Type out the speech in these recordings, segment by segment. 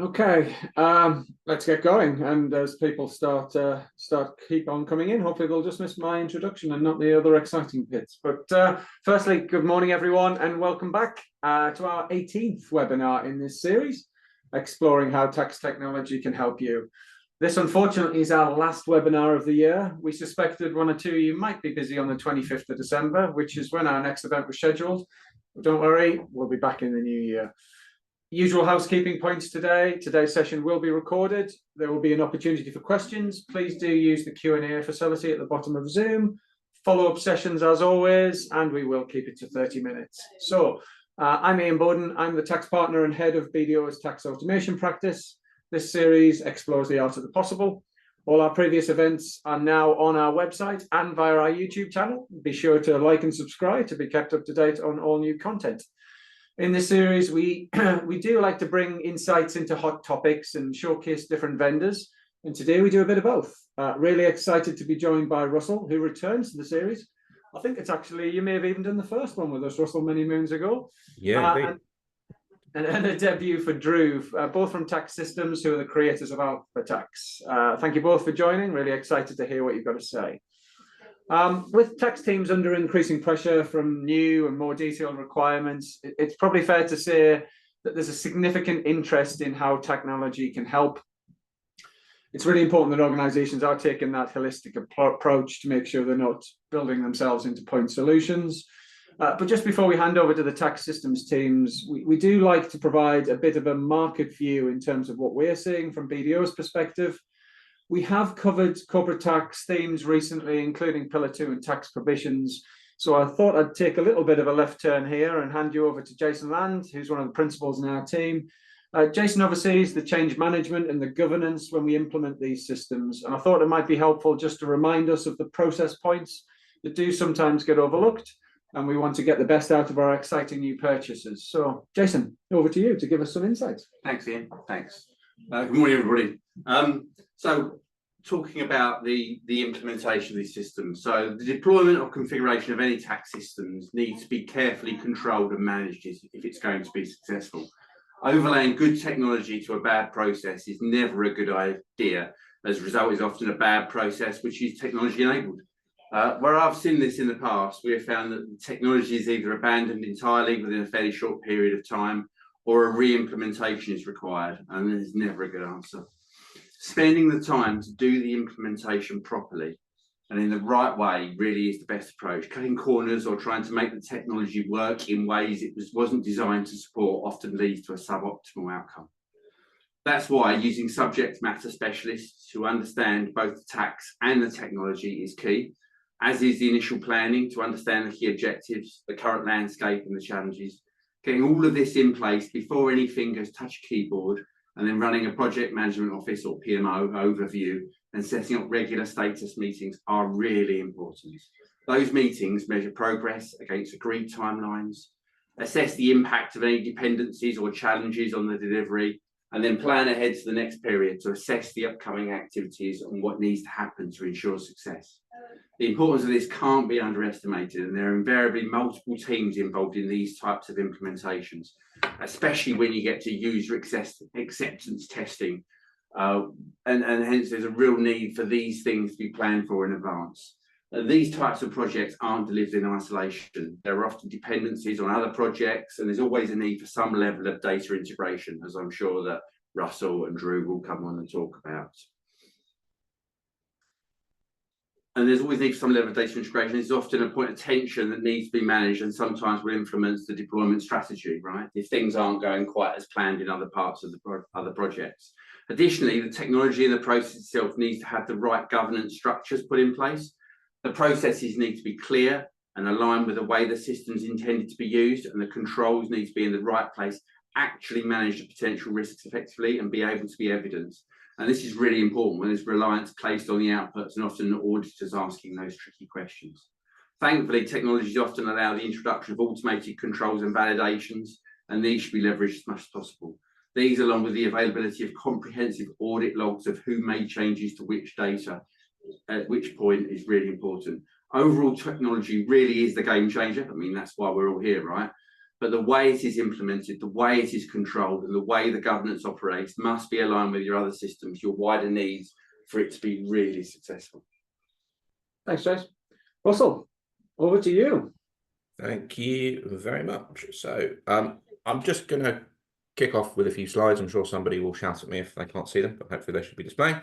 Okay, let's get going. And as people start keep on coming in, hopefully they'll just miss my introduction and not the other exciting bits. But firstly, good morning, everyone, and welcome back to our 18th webinar in this series, exploring how tax technology can help you. This, unfortunately, is our last webinar of the year. We suspected one or two of you might be busy on the 25th of December, which is when our next event was scheduled. But don't worry, we'll be back in the new year. Usual housekeeping points today. Today's session will be recorded. There will be an opportunity for questions. Please do use the Q&A facility at the bottom of Zoom. Follow-up sessions as always, and we will keep it to 30 minutes. So I'm Ian Bowden. I'm the tax partner and head of BDO's tax automation practice. This series explores the art of the possible. All our previous events are now on our website and via our YouTube channel. Be sure to like and subscribe to be kept up to date on all new content. In this series, we do like to bring insights into hot topics and showcase different vendors. And today we do a bit of both. Really excited to be joined by Russell, who returns to the series. I think it's actually, you may have even done the first one with us, Russell, many moons ago. Yeah, and a debut for Dhruv, both from Tax Systems, who are the creators of Alphatax. Thank you both for joining. Really excited to hear what you've got to say. With tax teams under increasing pressure from new and more detailed requirements, it's probably fair to say that there's a significant interest in how technology can help. It's really important that organizations are taking that holistic approach to make sure they're not building themselves into point solutions. But just before we hand over to the tax systems teams, we do like to provide a bit of a market view in terms of what we're seeing from BDO's perspective. We have covered corporate tax themes recently, including Pillar 2 and tax provisions. So I thought I'd take a little bit of a left turn here and hand you over to Jason Land, who's one of the principals in our team. Jason oversees the change management and the governance when we implement these systems. And I thought it might be helpful just to remind us of the process points that do sometimes get overlooked. And we want to get the best out of our exciting new purchases. So Jason, over to you to give us some insights. Thanks, Ian. Thanks. Good morning, everybody. So talking about the implementation of these systems. So the deployment or configuration of any tax systems needs to be carefully controlled and managed if it's going to be successful. Overlaying good technology to a bad process is never a good idea. As a result, is often a bad process which is technology enabled. Where I've seen this in the past, we have found that the technology is either abandoned entirely within a fairly short period of time, or a re-implementation is required, and it is never a good answer. Spending the time to do the implementation properly and in the right way really is the best approach. Cutting corners or trying to make the technology work in ways it wasn't designed to support often leads to a suboptimal outcome. That's why using subject matter specialists who understand both the tax and the technology is key, as is the initial planning to understand the key objectives, the current landscape and the challenges. Getting all of this in place before any fingers touch a keyboard, and then running a project management office or PMO overview and setting up regular status meetings are really important. Those meetings measure progress against agreed timelines, assess the impact of any dependencies or challenges on the delivery, and then plan ahead to the next period to assess the upcoming activities and what needs to happen to ensure success. The importance of this can't be underestimated, and there are invariably multiple teams involved in these types of implementations, especially when you get to user acceptance testing, and hence there's a real need for these things to be planned for in advance. These types of projects aren't delivered in isolation. There are often dependencies on other projects, and there's always a need for some level of data integration, as I'm sure that Russell and Dhruv will come on and talk about. And there's always need for some level of data integration. There's often a point of tension that needs to be managed, and sometimes will influence the deployment strategy, right? If things aren't going quite as planned in other parts of the other projects. Additionally, the technology and the process itself needs to have the right governance structures put in place. The processes need to be clear and aligned with the way the system's intended to be used, and the controls need to be in the right place, actually manage the potential risks effectively and be able to be evidenced. And this is really important when there's reliance placed on the outputs and often the auditors asking those tricky questions. Thankfully, technologies often allow the introduction of automated controls and validations, and these should be leveraged as much as possible. These, along with the availability of comprehensive audit logs of who made changes to which data at which point, is really important. Overall, technology really is the game changer. I mean, that's why we're all here, right? but the way it is implemented, the way it is controlled, and the way the governance operates must be aligned with your other systems, your wider needs, for it to be really successful. Thanks, Jace. Russell, over to you. Thank you very much. So I'm just going to kick off with a few slides. I'm sure somebody will shout at me if they can't see them, but hopefully they should be displaying.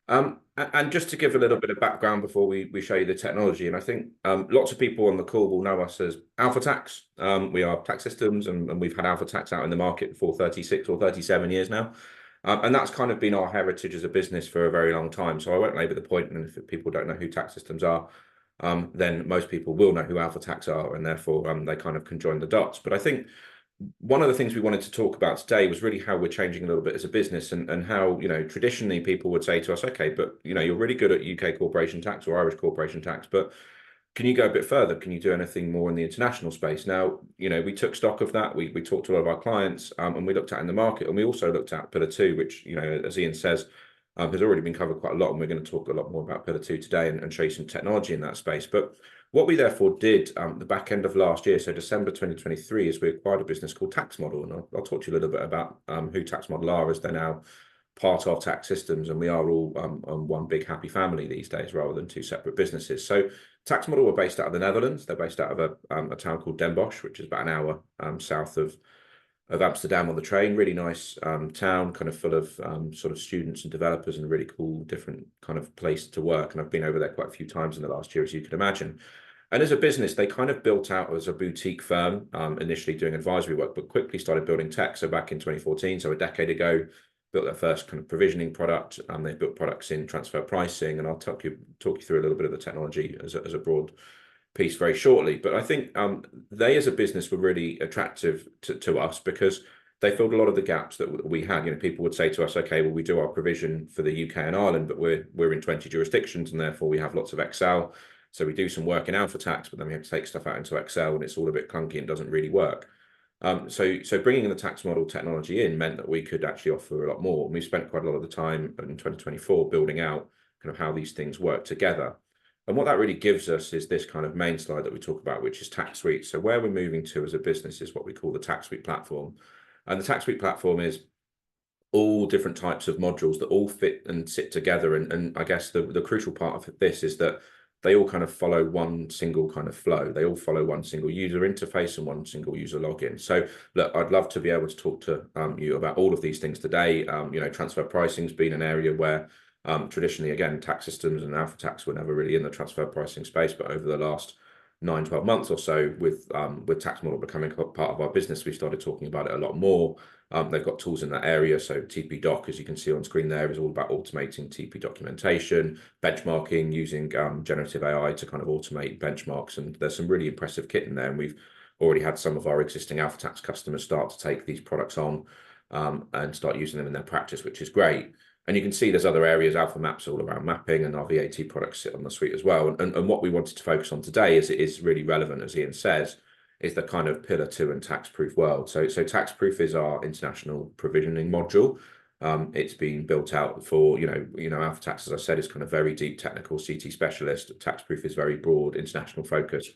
And just to give a little bit of background before we show you the technology, and I think lots of people on the call will know us as Alphatax. We are tax systems, and we've had Alphatax out in the market for 36 or 37 years now. And that's kind of been our heritage as a business for a very long time. So I won't labour the point, and if people don't know who tax systems are, then most people will know who Alphatax are, and therefore they kind of can join the dots. But I think one of the things we wanted to talk about today was really how we're changing a little bit as a business, and how, you know, traditionally people would say to us, okay, but you know, you're really good at UK corporation tax or Irish corporation tax, but can you go a bit further? Can you do anything more in the international space? Now, you know, we took stock of that. We talked to a lot of our clients, and we looked at in the market, and we also looked at Pillar 2, which, you know, as Ian says, has already been covered quite a lot, and we're going to talk a lot more about Pillar 2 today and show you some technology in that space. But what we therefore did the back end of last year, so December 2023, is we acquired a business called Tax Model, and I'll talk to you a little bit about who Tax Model are, as they're now part of Tax Systems, and we are all on one big happy family these days rather than two separate businesses. So Tax Model were based out of the Netherlands. They're based out of a town called Den Bosch, which is about an hour south of Amsterdam on the train. Really nice town, kind of full of sort of students and developers, and a really cool different kind of place to work. And I've been over there quite a few times in the last year, as you can imagine. And as a business, they kind of built out as a boutique firm, initially doing advisory work, but quickly started building tech. So back in 2014, so a decade ago, built their first kind of provisioning product. They built products in transfer pricing, and I'll talk you through a little bit of the technology as a broad piece very shortly. But I think they as a business were really attractive to us because they filled a lot of the gaps that we had. You know, people would say to us, okay, well, we do our provision for the UK and Ireland, but we're in 20 jurisdictions, and therefore we have lots of Excel. So we do some work in Alphatax, but then we have to take stuff out into Excel, and it's all a bit clunky and doesn't really work. So bringing in the Tax Model technology in meant that we could actually offer a lot more. And we spent quite a lot of the time in 2024 building out kind of how these things work together. And what that really gives us is this kind of main slide that we talk about, which is Taxsuite. So where we're moving to as a business is what we call the Taxsuite platform. And the Taxsuite platform is all different types of modules that all fit and sit together. And I guess the crucial part of this is that they all kind of follow one single kind of flow. They all follow one single user interface and one single user login. So look, I'd love to be able to talk to you about all of these things today. You know, transfer pricing's been an area where traditionally, again, tax systems and Alphatax were never really in the transfer pricing space, but over the last 9-12 months or so, with Tax Model becoming part of our business, we started talking about it a lot more. They've got tools in that area. So TP Doc, as you can see on screen there, is all about automating TP documentation, benchmarking, using generative AI to kind of automate benchmarks. And there's some really impressive kit in there. And we've already had some of our existing Alphatax customers start to take these products on and start using them in their practice, which is great. And you can see there's other areas, Alpha Maps all around mapping, and our VAT products sit on the suite as well. And what we wanted to focus on today, is it is really relevant, as Ian says, is the kind of Pillar 2 and tax-proof world. So tax-proof is our international provisioning module. It's been built out for, you know, Alphatax, as I said, is kind of very deep technical CT specialist. Tax-proof is very broad international focus.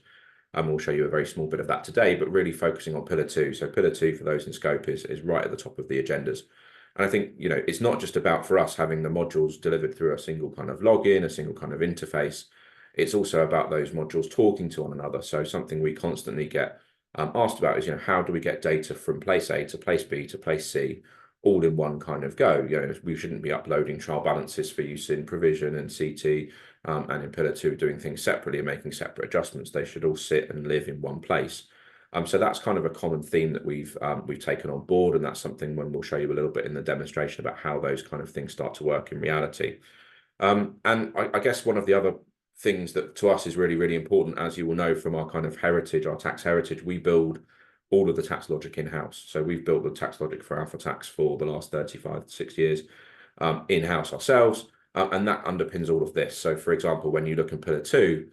And we'll show you a very small bit of that today, but really focusing on Pillar 2. So Pillar 2, for those in scope, is right at the top of the agendas. And I think, you know, it's not just about for us having the modules delivered through a single kind of login, a single kind of interface. It's also about those modules talking to one another. So something we constantly get asked about is, you know, how do we get data from place A to place B to place C all in one kind of go? You know, we shouldn't be uploading trial balances for use in provision and CT and in Pillar 2, doing things separately and making separate adjustments. They should all sit and live in one place. So that's kind of a common theme that we've taken on board, and that's something when we'll show you a little bit in the demonstration about how those kind of things start to work in reality. And I guess one of the other things that to us is really, really important, as you will know from our kind of heritage, our tax heritage, we build all of the tax logic in-house. So we've built the tax logic for Alphatax for the last 35-6 years in-house ourselves, and that underpins all of this. So for example, when you look in Pillar 2,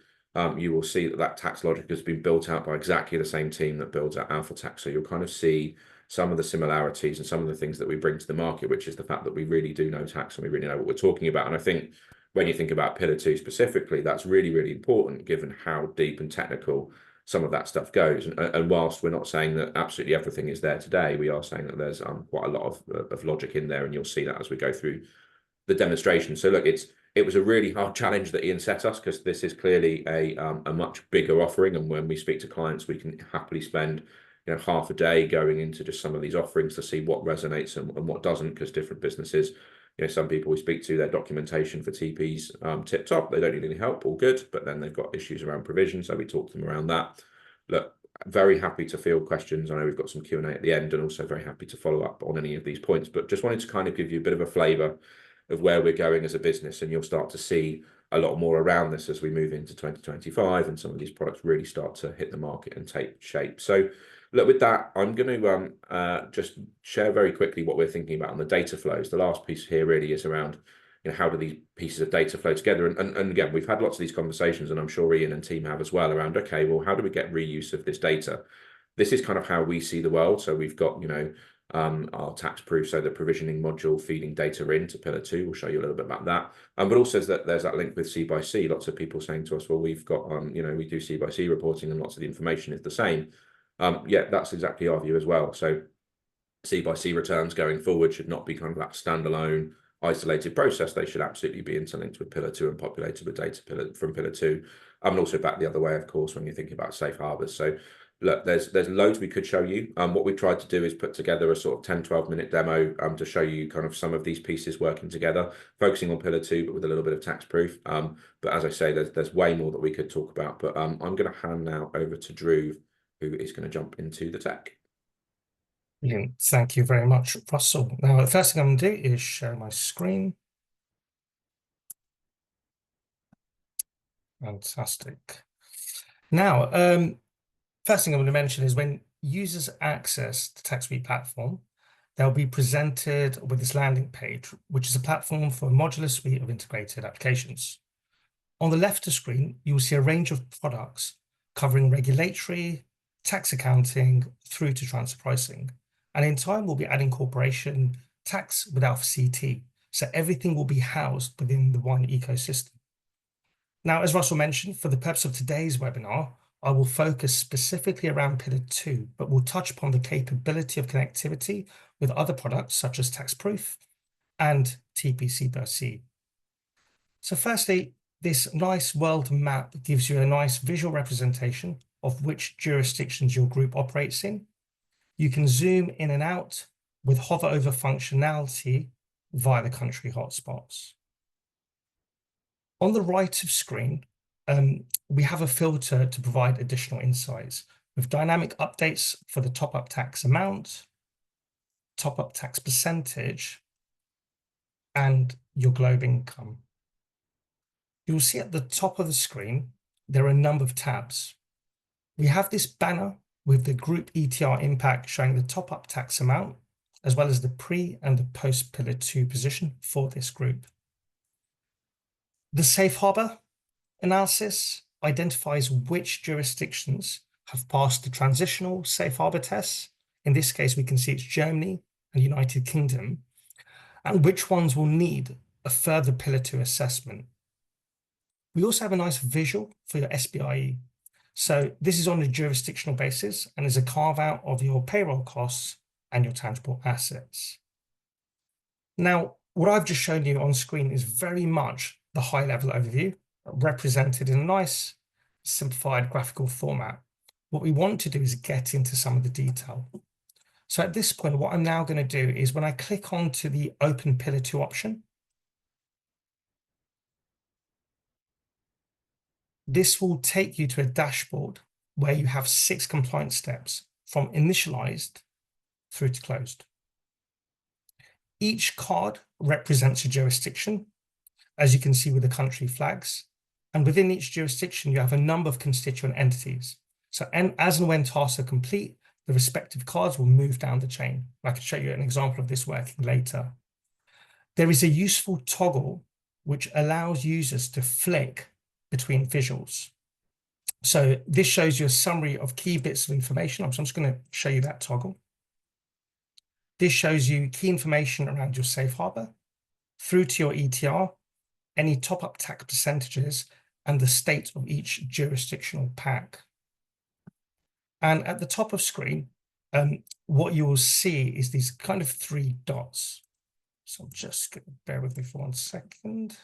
you will see that tax logic has been built out by exactly the same team that builds out Alphatax. So you'll kind of see some of the similarities and some of the things that we bring to the market, which is the fact that we really do know tax and we really know what we're talking about. And I think when you think about Pillar 2 specifically, that's really, really important, given how deep and technical some of that stuff goes. And whilst we're not saying that absolutely everything is there today, we are saying that there's quite a lot of logic in there, and you'll see that as we go through the demonstration. So look, it was a really hard challenge that Ian set us, because this is clearly a much bigger offering, and when we speak to clients, we can happily spend half a day going into just some of these offerings to see what resonates and what doesn't, because different businesses, some people we speak to, their documentation for TP's tip top, they don't need any help, all good, but then they've got issues around provision, so we talk to them around that. Look, very happy to field questions. I know we've got some Q&A at the end, and also very happy to follow up on any of these points, but just wanted to kind of give you a bit of a flavour of where we're going as a business, and you'll start to see a lot more around this as we move into 2025 and some of these products really start to hit the market and take shape. So look, with that, I'm going to just share very quickly what we're thinking about on the data flows. The last piece here really is around how do these pieces of data flow together, and again, we've had lots of these conversations, and I'm sure Ian and team have as well, around, okay, well, how do we get reuse of this data? This is kind of how we see the world. So we've got our tax proof, so the provisioning module feeding data into Pillar 2. We'll show you a little bit about that. But also there's that link with CbC. Lots of people saying to us, well, we've got, we do CbC reporting, and lots of the information is the same. Yeah, that's exactly our view as well. So CbC returns going forward should not be kind of that standalone, isolated process. They should absolutely be interlinked with Pillar 2 and populated with data from Pillar 2. And also back the other way, of course, when you're thinking about safe harbors. So look, there's loads we could show you. What we've tried to do is put together a sort of 10, 12-minute demo to show you kind of some of these pieces working together, focusing on Pillar 2, but with a little bit of tax proof. But as I say, there's way more that we could talk about. But I'm going to hand now over to Dhruv, who is going to jump into the tech. Brilliant. Thank you very much, Russell. Now, the first thing I'm going to do is share my screen. Fantastic. Now, first thing I'm going to mention is when users access the Taxsuite platform, they'll be presented with this landing page, which is a platform for a modular suite of integrated applications. On the left of the screen, you will see a range of products covering regulatory, tax accounting, through to transfer pricing. And in time, we'll be adding corporation tax with Alphatax. So everything will be housed within the one ecosystem. Now, as Russell mentioned, for the purpose of today's webinar, I will focus specifically around Pillar 2, but we'll touch upon the capability of connectivity with other products such as tax proof and CbCR. So firstly, this nice world map gives you a nice visual representation of which jurisdictions your group operates in. You can zoom in and out with hover over functionality via the country hotspots. On the right of screen, we have a filter to provide additional insights with dynamic updates for the top-up tax amount, top-up tax percentage, and your globe income. You'll see at the top of the screen, there are a number of tabs. We have this banner with the group ETR impact showing the top-up tax amount, as well as the pre and the post Pillar 2 position for this group. The safe harbor analysis identifies which jurisdictions have passed the transitional safe harbor tests. In this case, we can see it's Germany and United Kingdom, and which ones will need a further Pillar 2 assessment. We also have a nice visual for your SBIE. So this is on a jurisdictional basis and is a carve out of your payroll costs and your tangible assets. Now, what I've just shown you on screen is very much the high level overview represented in a nice simplified graphical format. What we want to do is get into some of the detail. So at this point, what I'm now going to do is when I click onto the Open Pillar 2 option, this will take you to a dashboard where you have 6 compliance steps from initialized through to closed. Each card represents a jurisdiction, as you can see with the country flags. And within each jurisdiction, you have a number of constituent entities. So as and when tasks are complete, the respective cards will move down the chain. I can show you an example of this working later. There is a useful toggle which allows users to flick between visuals. So this shows you a summary of key bits of information. So I'm just going to show you that toggle. This shows you key information around your safe harbor, through to your ETR, any top-up tax percentages, and the state of each jurisdictional pack. And at the top of screen, what you will see is these kind of 3 dots. So I'm just going to bear with me for 1 second.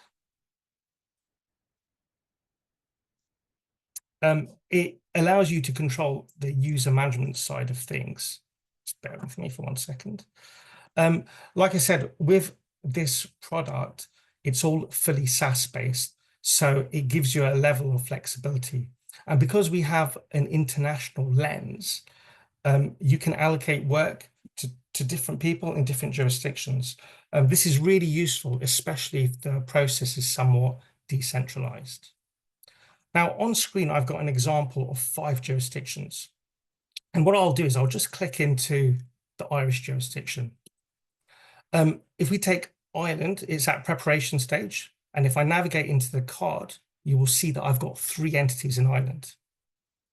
It allows you to control the user management side of things. Just bear with me for 1 second. Like I said, with this product, it's all fully SaaS-based, so it gives you a level of flexibility. And because we have an international lens, you can allocate work to different people in different jurisdictions. This is really useful, especially if the process is somewhat decentralized. Now, on screen, I've got an example of 5 jurisdictions. And what I'll do is I'll just click into the Irish jurisdiction. If we take Ireland, it's at preparation stage. And if I navigate into the card, you will see that I've got 3 entities in Ireland.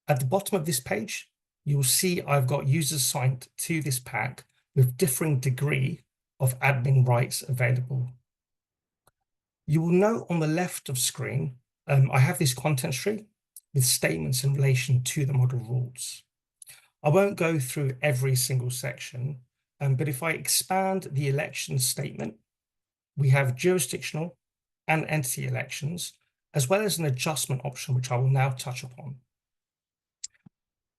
At the bottom of this page, you will see I've got users signed to this pack with differing degree of admin rights available. You will note on the left of screen, I have this contents tree with statements in relation to the model rules. I won't go through every single section, but if I expand the election statement, we have jurisdictional and entity elections, as well as an adjustment option, which I will now touch upon.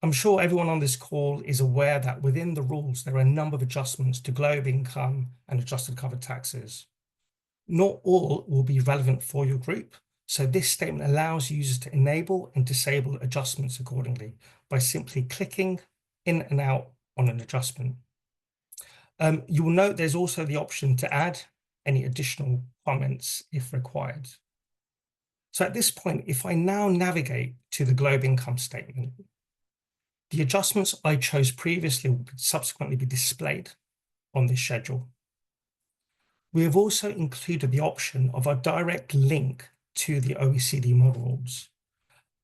I'm sure everyone on this call is aware that within the rules, there are a number of adjustments to globe income and adjusted covered taxes. Not all will be relevant for your group, so this statement allows users to enable and disable adjustments accordingly by simply clicking in and out on an adjustment. You will note there's also the option to add any additional comments if required. So at this point, if I now navigate to the globe income statement, the adjustments I chose previously will subsequently be displayed on this schedule. We have also included the option of a direct link to the OECD model rules.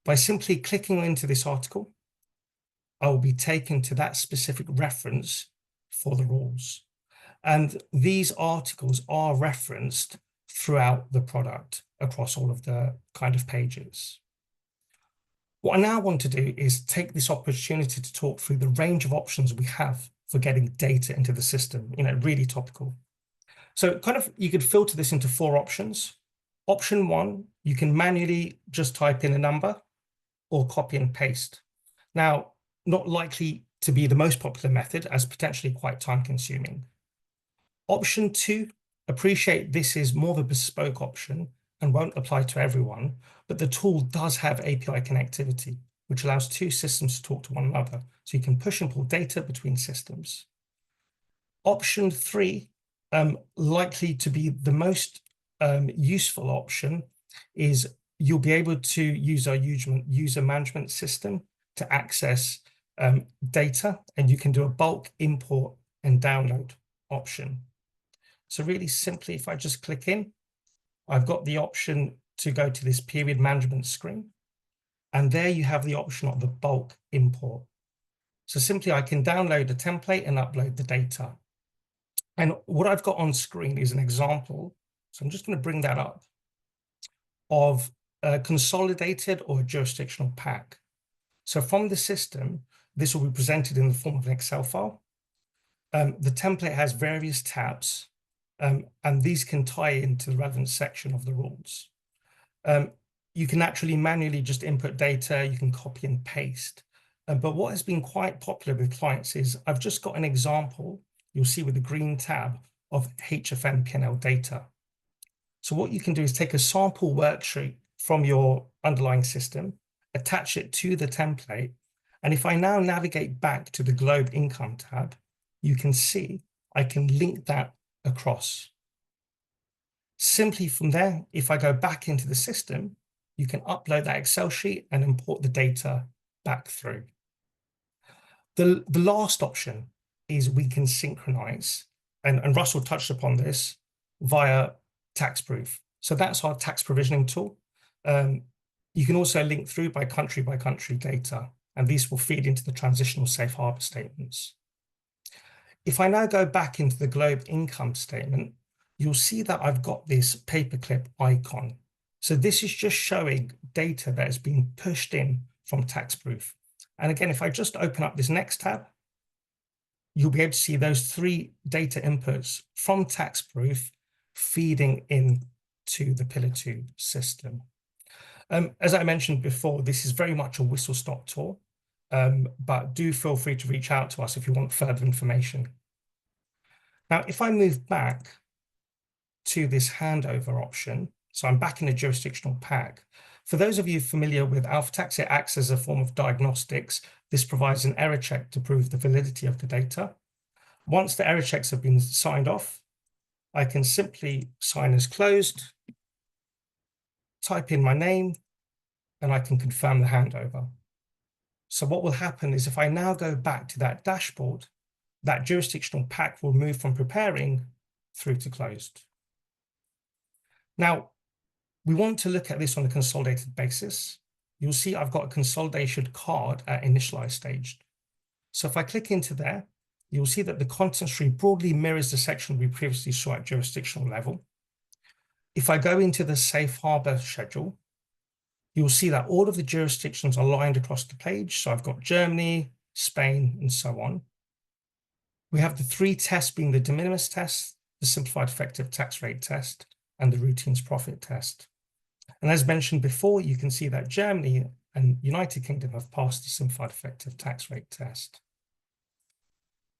By simply clicking into this article, I will be taken to that specific reference for the rules. And these articles are referenced throughout the product across all of the kind of pages. What I now want to do is take this opportunity to talk through the range of options we have for getting data into the system, really topical. So you could filter this into 4 options. Option 1, you can manually just type in a number or copy and paste. Now, not likely to be the most popular method, as potentially quite time consuming. Option 2, appreciate this is more of a bespoke option and won't apply to everyone, but the tool does have API connectivity, which allows 2 systems to talk to one another. So you can push and pull data between systems. Option 3, likely to be the most useful option, is you'll be able to use our user management system to access data, and you can do a bulk import and download option. So really simply, if I just click in, I've got the option to go to this period management screen, and there you have the option of the bulk import. So simply I can download a template and upload the data. And what I've got on screen is an example. So I'm just going to bring that up of a consolidated or a jurisdictional pack. So from the system, this will be presented in the form of an Excel file. The template has various tabs, and these can tie into the relevant section of the rules. You can actually manually just input data, you can copy and paste. But what has been quite popular with clients is I've just got an example, you'll see with the green tab, of HFM P&L data. So what you can do is take a sample worksheet from your underlying system, attach it to the template, and if I now navigate back to the Globe Income tab, you can see I can link that across. Simply from there, if I go back into the system, you can upload that Excel sheet and import the data back through. The last option is we can synchronize, and Russell touched upon this, via Taxproof. So that's our tax provisioning tool. You can also link through by country data, and these will feed into the transitional safe harbor statements. If I now go back into the Globe Income statement, you'll see that I've got this paperclip icon. So this is just showing data that has been pushed in from Taxproof. And again, if I just open up this next tab, you'll be able to see those 3 data inputs from TaxProof feeding into the Pillar 2 system. As I mentioned before, this is very much a whistle-stop tour, but do feel free to reach out to us if you want further information. Now, if I move back to this handover option, so I'm back in the jurisdictional pack. For those of you familiar with Alphatax, it acts as a form of diagnostics. This provides an error check to prove the validity of the data. Once the error checks have been signed off, I can simply sign as closed, type in my name, and I can confirm the handover. So what will happen is if I now go back to that dashboard, that jurisdictional pack will move from preparing through to closed. Now, we want to look at this on a consolidated basis. You'll see I've got a consolidation card at initialize stage. So if I click into there, you'll see that the contents tree broadly mirrors the section we previously saw at jurisdictional level. If I go into the safe harbor schedule, you'll see that all of the jurisdictions are lined across the page. So I've got Germany, Spain, and so on. We have the 3 tests being the de minimis test, the simplified effective tax rate test, and the routines profit test. And as mentioned before, you can see that Germany and United Kingdom have passed the simplified effective tax rate test.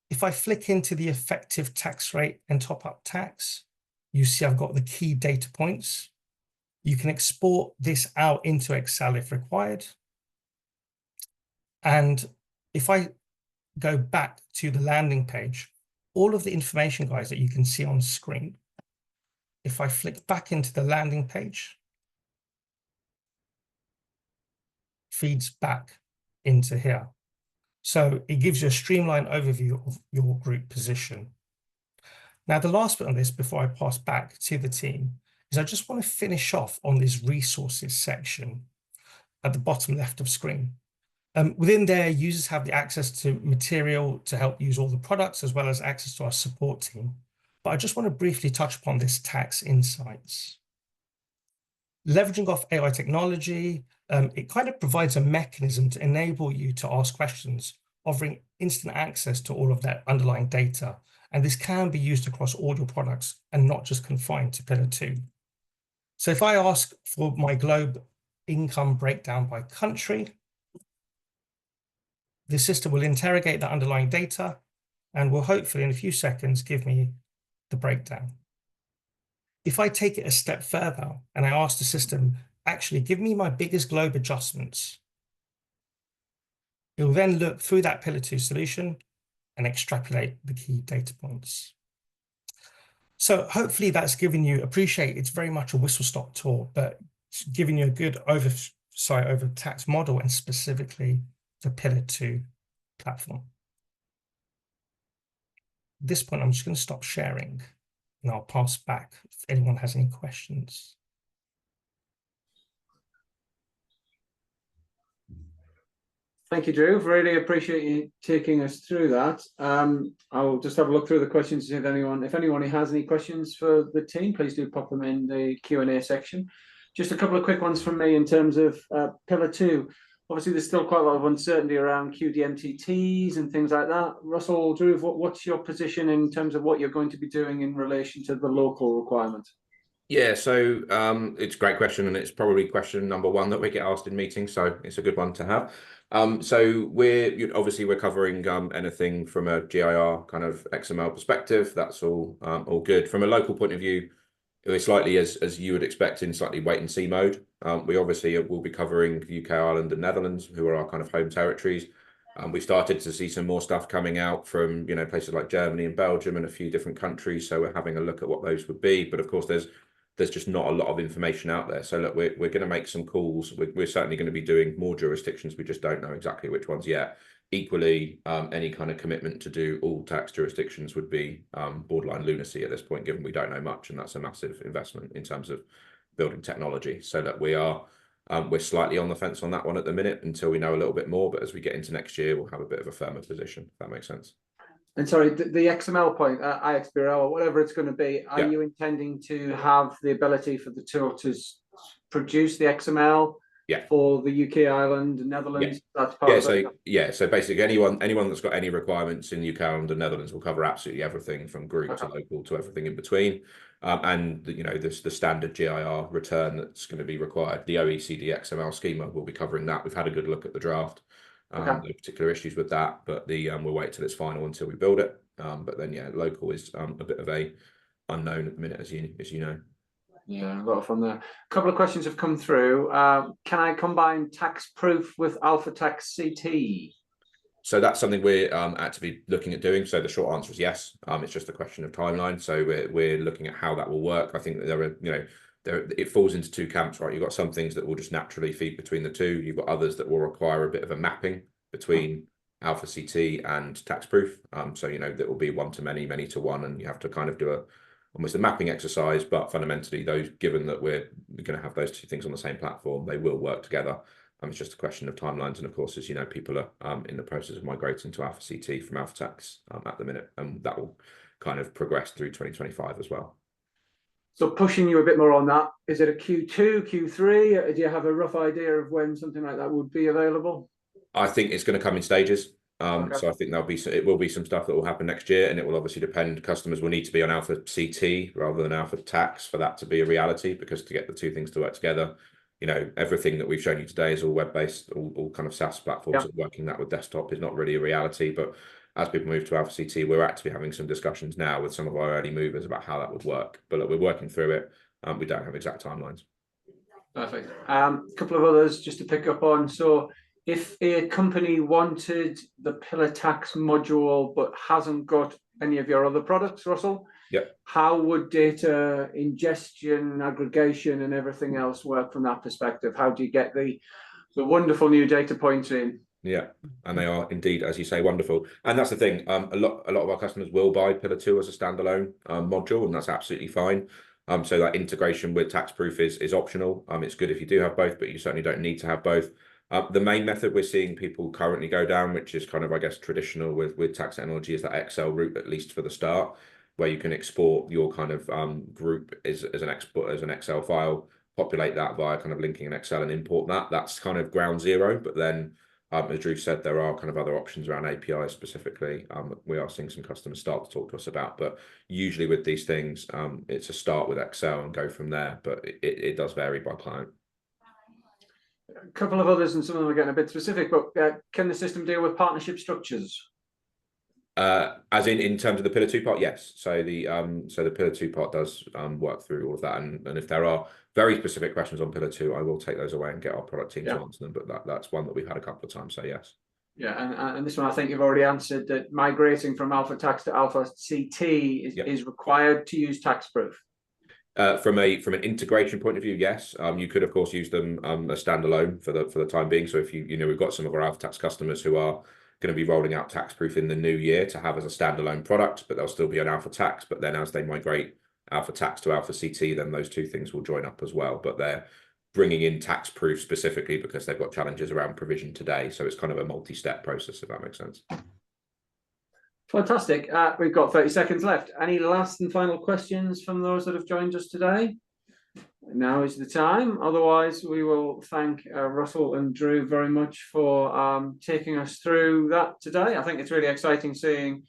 If I flick into the effective tax rate and top-up tax, you see I've got the key data points. You can export this out into Excel if required. And if I go back to the landing page, all of the information, guys, that you can see on screen, if I flick back into the landing page, feeds back into here. So it gives you a streamlined overview of your group position. Now, the last bit on this before I pass back to the team is I just want to finish off on this resources section at the bottom left of screen. Within there, users have the access to material to help use all the products, as well as access to our support team. But I just want to briefly touch upon this tax insights. Leveraging off AI technology, it kind of provides a mechanism to enable you to ask questions, offering instant access to all of that underlying data. And this can be used across all your products and not just confined to Pillar 2. So if I ask for my globe income breakdown by country, the system will interrogate the underlying data and will hopefully in a few seconds give me the breakdown. If I take it a step further and I ask the system, actually give me my biggest globe adjustments, it will then look through that Pillar 2 solution and extrapolate the key data points. So hopefully that's given you, appreciate it's very much a whistle-stop tour, but it's giving you a good oversight over the tax model and specifically the Pillar 2 platform. At this point, I'm just going to stop sharing and I'll pass back if anyone has any questions. Thank you, Dhruv. Really appreciate you taking us through that. I'll just have a look through the questions to see if anyone has any questions for the team, please do pop them in the Q&A section. Just a couple of quick ones from me in terms of Pillar 2. Obviously, there's still quite a lot of uncertainty around QDMTTs and things like that. Russell, Dhruv, what's your position in terms of what you're going to be doing in relation to the local requirement? Yeah, so it's a great question, and it's probably question number 1 that we get asked in meetings, so it's a good one to have. So we're covering anything from a GIR kind of XML perspective. That's all good. From a local point of view, it's slightly as you would expect in slightly wait and see mode. We obviously will be covering UK, Ireland, and Netherlands, who are our kind of home territories. We started to see some more stuff coming out from places like Germany and Belgium and a few different countries. So we're having a look at what those would be. But of course, there's just not a lot of information out there. So look, we're going to make some calls. We're certainly going to be doing more jurisdictions. We just don't know exactly which ones yet. Equally, any kind of commitment to do all tax jurisdictions would be borderline lunacy at this point, given we don't know much, and that's a massive investment in terms of building technology. So that we're slightly on the fence on that one at the minute until we know a little bit more. But as we get into next year, we'll have a bit of a firmer position, if that makes sense. And sorry, the XML point, IXBRL or whatever it's going to be, are you intending to have the ability for the tool to produce the XML for the UK, Ireland, and Netherlands. That's part of it. So basically anyone that's got any requirements in UK, Ireland, and Netherlands will cover absolutely everything from group to local to everything in between. And the standard GIR return that's going to be required. The OECD XML schema will be covering that. We've had a good look at the draft. No particular issues with that, but we'll wait till it's final until we build it. But then local is a bit of a unknown at the minute, as you know. Yeah, a lot of fun there. A couple of questions have come through. Can I combine Taxproof with Alphatax CT? So that's something we're actively looking at doing. So the short answer is yes. It's just a question of timeline. So we're looking at how that will work. I think that there are, it falls into two camps, right? You've got some things that will just naturally feed between the two. You've got others that will require a bit of a mapping between Alpha CT and Taxproof. So that will be one to many, many to one, and you have to kind of do almost a mapping exercise. But fundamentally, given that we're going to have those two things on the same platform, they will work together. It's just a question of timelines, and of course, as you know, people are in the process of migrating to Alpha CT from Alphatax at the minute, and that will kind of progress through 2025 as well. So pushing you a bit more on that, is it a Q2, Q3? Do you have a rough idea of when something like that would be available? I think it's going to come in stages. So I think it will be some stuff that will happen next year, and it will obviously depend. Customers will need to be on Alpha CT rather than Alphatax for that to be a reality, because to get the two things to work together, everything that we've shown you today is all web-based, all kind of SaaS platforms. And working that with desktop is not really a reality. But as people move to Alpha CT, we're actively having some discussions now with some of our early movers about how that would work. But we're working through it. We don't have exact timelines. Perfect. A couple of others just to pick up on. So if a company wanted the Pillar Tax module but hasn't got any of your other products, Russell, how would data ingestion, aggregation, and everything else work from that perspective? How do you get the wonderful new data points in? Yeah, and they are indeed, as you say, wonderful. And that's the thing. A lot of our customers will buy Pillar 2 as a standalone module, and that's absolutely fine. So that integration with Taxproof is optional. It's good if you do have both, but you certainly don't need to have both. The main method we're seeing people currently go down, which is kind of, I guess, traditional with tax technology, is that Excel route, at least for the start, where you can export your kind of group as an Excel file, populate that via kind of linking in Excel and import that. That's kind of ground zero. But then, as Dhruv said, there are kind of other options around APIs specifically. We are seeing some customers start to talk to us about, but usually with these things, it's a start with Excel and go from there. But it does vary by client. A couple of others, and some of them are getting a bit specific, but can the system deal with partnership structures? As in terms of the Pillar 2 part, yes. So the Pillar 2 part does work through all of that, and if there are very specific questions on Pillar 2, I will take those away and get our product team to answer them. But that's one that we've had a couple of times, so yes. Yeah, and this one I think you've already answered, that migrating from Alphatax to Alpha CT is required to use Taxproof. From an integration point of view, yes. You could of course use them as standalone for the time being. So if we've got some of our Alphatax customers who are going to be rolling out Taxproof in the new year to have as a standalone product, but they'll still be on Alphatax. But then as they migrate Alphatax to Alpha CT, then those two things will join up as well. But they're bringing in Taxproof specifically because they've got challenges around provision today. So it's kind of a multi-step process, if that makes sense. Fantastic. We've got 30 seconds left. Any last and final questions from those that have joined us today? Now is the time. Otherwise, we will thank Russell and Dhruv very much for taking us through that today. I think it's really exciting seeing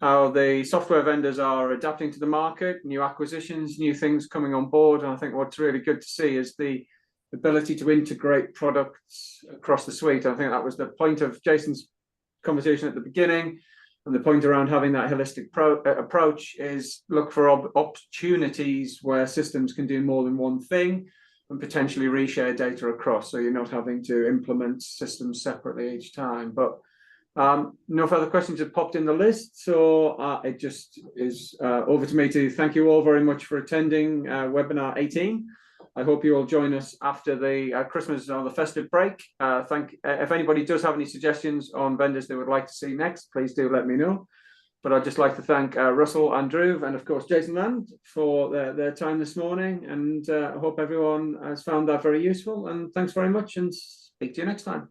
how the software vendors are adapting to the market, new acquisitions, new things coming on board. And I think what's really good to see is the ability to integrate products across the suite. I think that was the point of Jason's conversation at the beginning. And the point around having that holistic approach is look for opportunities where systems can do more than one thing and potentially reshare data across. So you're not having to implement systems separately each time. But no further questions have popped in the list. So it just is over to me to thank you all very much for attending webinar 18. I hope you will join us after the Christmas or the festive break. If anybody does have any suggestions on vendors they would like to see next, please do let me know. But I'd just like to thank Russell and Dhruv, and of course Jason Land, for their time this morning. And I hope everyone has found that very useful. And thanks very much, and speak to you next time.